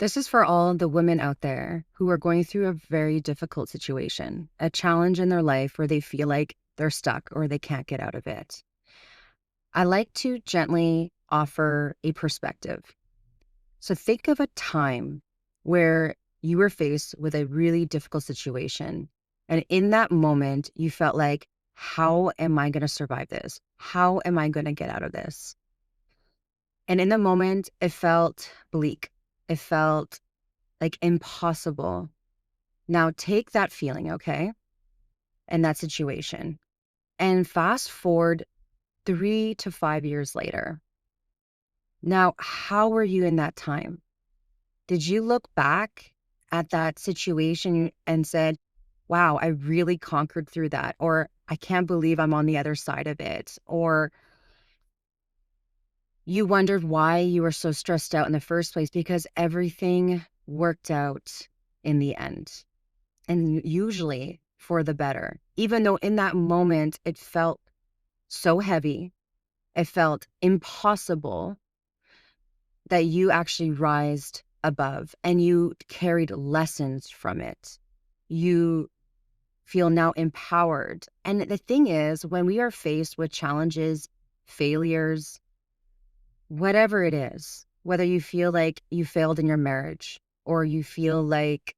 This is for all the women out there who are going through a very difficult situation, a challenge in their life where they feel like they're stuck or they can't get out of it. I like to gently offer a perspective. So think of a time where you were faced with a really difficult situation. And in that moment, you felt like, how am I going to survive this? How am I going to get out of this? And in the moment, it felt bleak. It felt like impossible. Now take that feeling, okay, and that situation, and fast forward 3 to 5 years later. Now, how were you in that time? Did you look back at that situation and said, wow, I really conquered through that? Or I can't believe I'm on the other side of it? Or you wondered why you were so stressed out in the first place because everything worked out in the end. And usually for the better, even though in that moment it felt so heavy, it felt impossible, that you actually rised above and you carried lessons from it. You feel now empowered. And the thing is, when we are faced with challenges, failures, whatever it is, whether you feel like you failed in your marriage or you feel like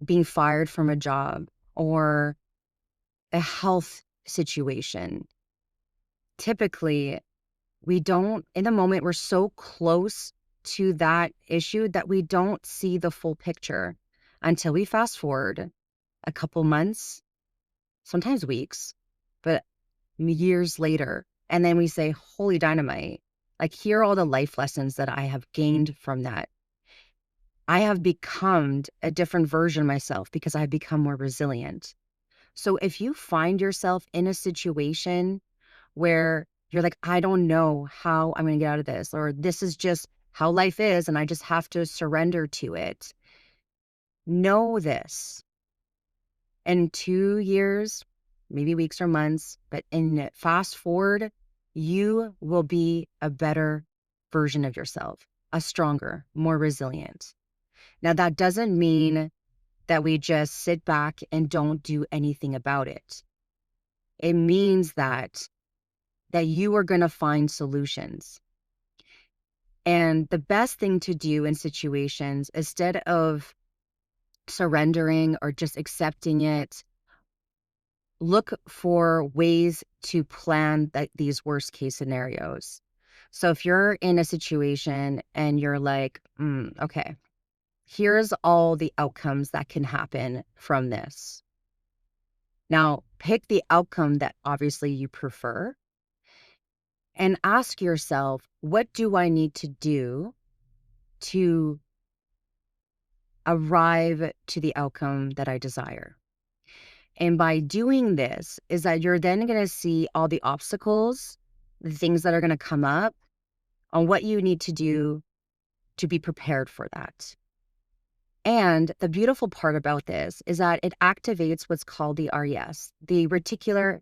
being fired from a job or a health situation, typically we don't, in the moment, we're so close to that issue that we don't see the full picture until we fast forward a couple months, sometimes weeks, but years later. And then we say, holy dynamite, like here are all the life lessons that I have gained from that. I have become a different version of myself because I have become more resilient. So if you find yourself in a situation where you're like, I don't know how I'm going to get out of this, or this is just how life is and I just have to surrender to it, know this. In 2 years, maybe weeks or months, but in fast forward, you will be a better version of yourself, a stronger, more resilient. Now, that doesn't mean that we just sit back and don't do anything about it. It means that you are going to find solutions. And the best thing to do in situations, instead of surrendering or just accepting it, look for ways to plan these worst case scenarios. So if you're in a situation and you're like, okay, here's all the outcomes that can happen from this. Now, pick the outcome that obviously you prefer and ask yourself, what do I need to do to arrive to the outcome that I desire? And by doing this is that you're then going to see all the obstacles, the things that are going to come up, on what you need to do to be prepared for that. And the beautiful part about this is that it activates what's called the RAS, the reticular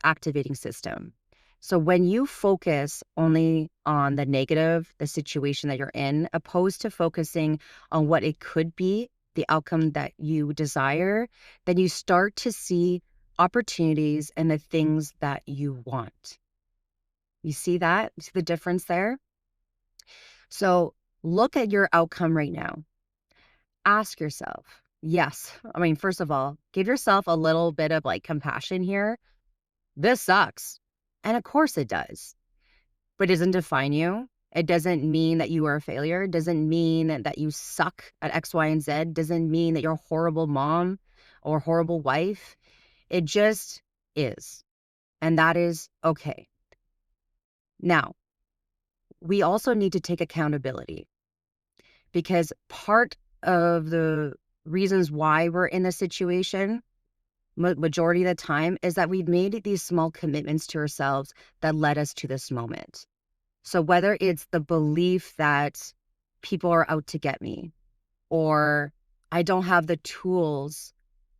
activating system. So when you focus only on the negative, the situation that you're in, opposed to focusing on what it could be, the outcome that you desire, then you start to see opportunities and the things that you want. You see that? You see the difference there? So look at your outcome right now. Ask yourself, yes. I mean, first of all, give yourself a little bit of like compassion here. This sucks. And of course it does, but it doesn't define you. It doesn't mean that you are a failure. It doesn't mean that you suck at X, Y, and Z. It doesn't mean that you're a horrible mom or horrible wife. It just is. And that is okay. Now, we also need to take accountability, because part of the reasons why we're in this situation, majority of the time, is that we've made these small commitments to ourselves that led us to this moment. So whether it's the belief that people are out to get me, or I don't have the tools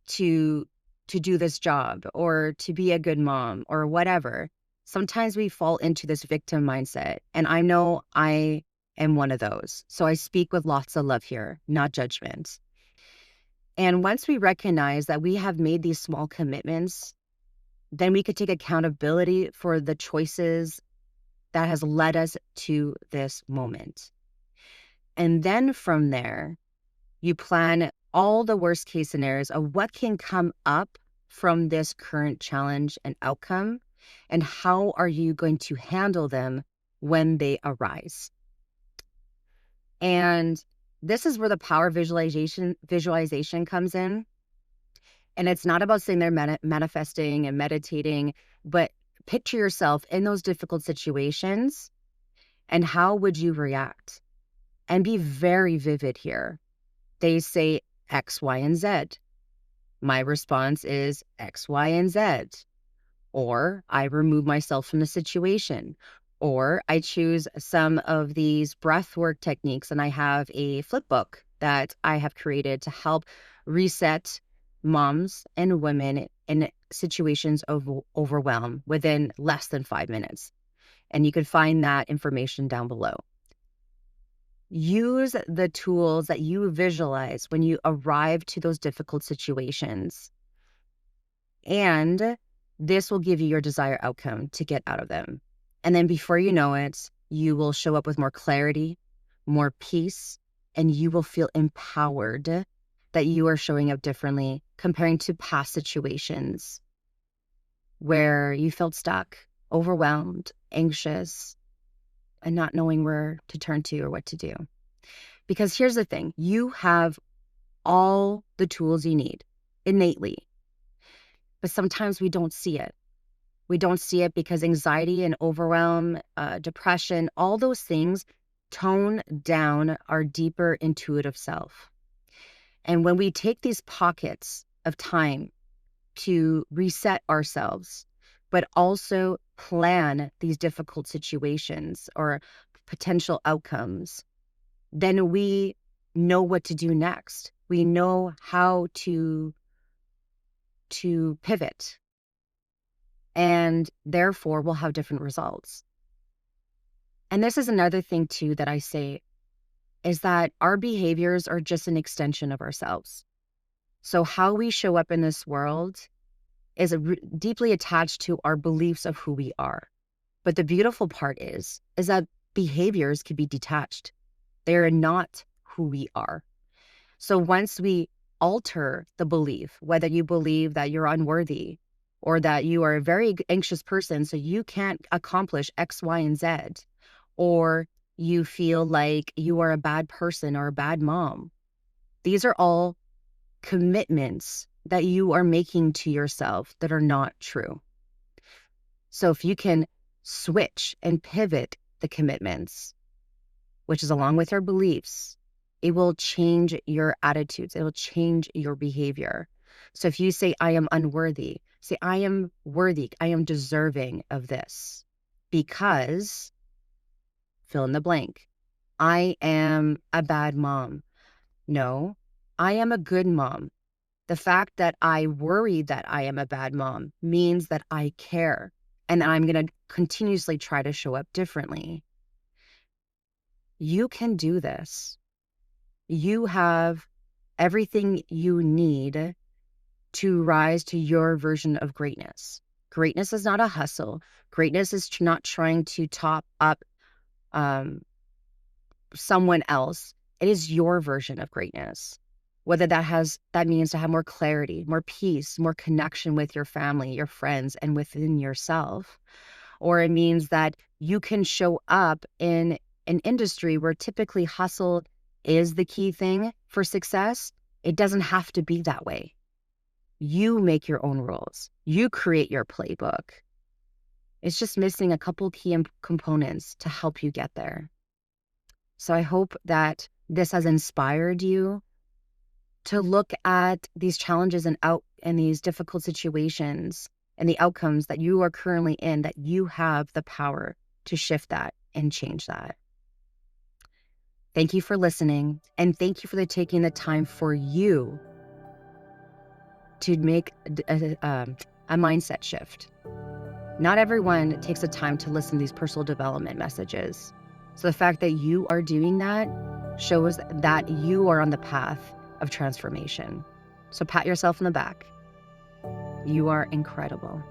to do this job, or to be a good mom, or whatever, sometimes we fall into this victim mindset. And I know I am one of those. So I speak with lots of love here, not judgment. And once we recognize that we have made these small commitments, then we could take accountability for the choices that has led us to this moment. And then from there, you plan all the worst case scenarios of what can come up from this current challenge and outcome, and how are you going to handle them when they arise. And this is where the power of visualization comes in. And it's not about sitting there manifesting and meditating, but picture yourself in those difficult situations and how would you react? And be very vivid here. They say X, Y, and Z. My response is X, Y, and Z. Or I remove myself from the situation. Or I choose some of these breath work techniques, and I have a flip book that I have created to help reset moms and women in situations of overwhelm within less than 5 minutes. And you can find that information down below. Use the tools that you visualize when you arrive to those difficult situations. And this will give you your desired outcome to get out of them. And then before you know it, you will show up with more clarity, more peace, and you will feel empowered that you are showing up differently comparing to past situations where you felt stuck, overwhelmed, anxious, and not knowing where to turn to or what to do. Because here's the thing, you have all the tools you need innately, but sometimes we don't see it. We don't see it because anxiety and overwhelm, depression, all those things tone down our deeper intuitive self. And when we take these pockets of time to reset ourselves, but also plan these difficult situations or potential outcomes, then we know what to do next. We know how to pivot, and therefore we'll have different results. And this is another thing too that I say is that our behaviors are just an extension of ourselves. So how we show up in this world is deeply attached to our beliefs of who we are. But the beautiful part is that behaviors can be detached. They are not who we are. So once we alter the belief, whether you believe that you're unworthy or that you are a very anxious person, so you can't accomplish X, Y, and Z, or you feel like you are a bad person or a bad mom, these are all commitments that you are making to yourself that are not true. So if you can switch and pivot the commitments, which is along with your beliefs, it will change your attitudes. It will change your behavior. So if you say, I am unworthy, say, I am worthy. I am deserving of this because fill in the blank. I am a bad mom. No, I am a good mom. The fact that I worry that I am a bad mom means that I care and I'm going to continuously try to show up differently. You can do this. You have everything you need to rise to your version of greatness. Greatness is not a hustle. Greatness is not trying to top up someone else. It is your version of greatness. Whether that means to have more clarity, more peace, more connection with your family, your friends, and within yourself. Or it means that you can show up in an industry where typically hustle is the key thing for success. It doesn't have to be that way. You make your own rules. You create your playbook. It's just missing a couple key components to help you get there. So I hope that this has inspired you to look at these challenges and these difficult situations and the outcomes that you are currently in, that you have the power to shift that and change that. Thank you for listening, and thank you for taking the time for you to make a mindset shift. Not everyone takes the time to listen to these personal development messages. So the fact that you are doing that shows that you are on the path of transformation. So pat yourself on the back. You are incredible.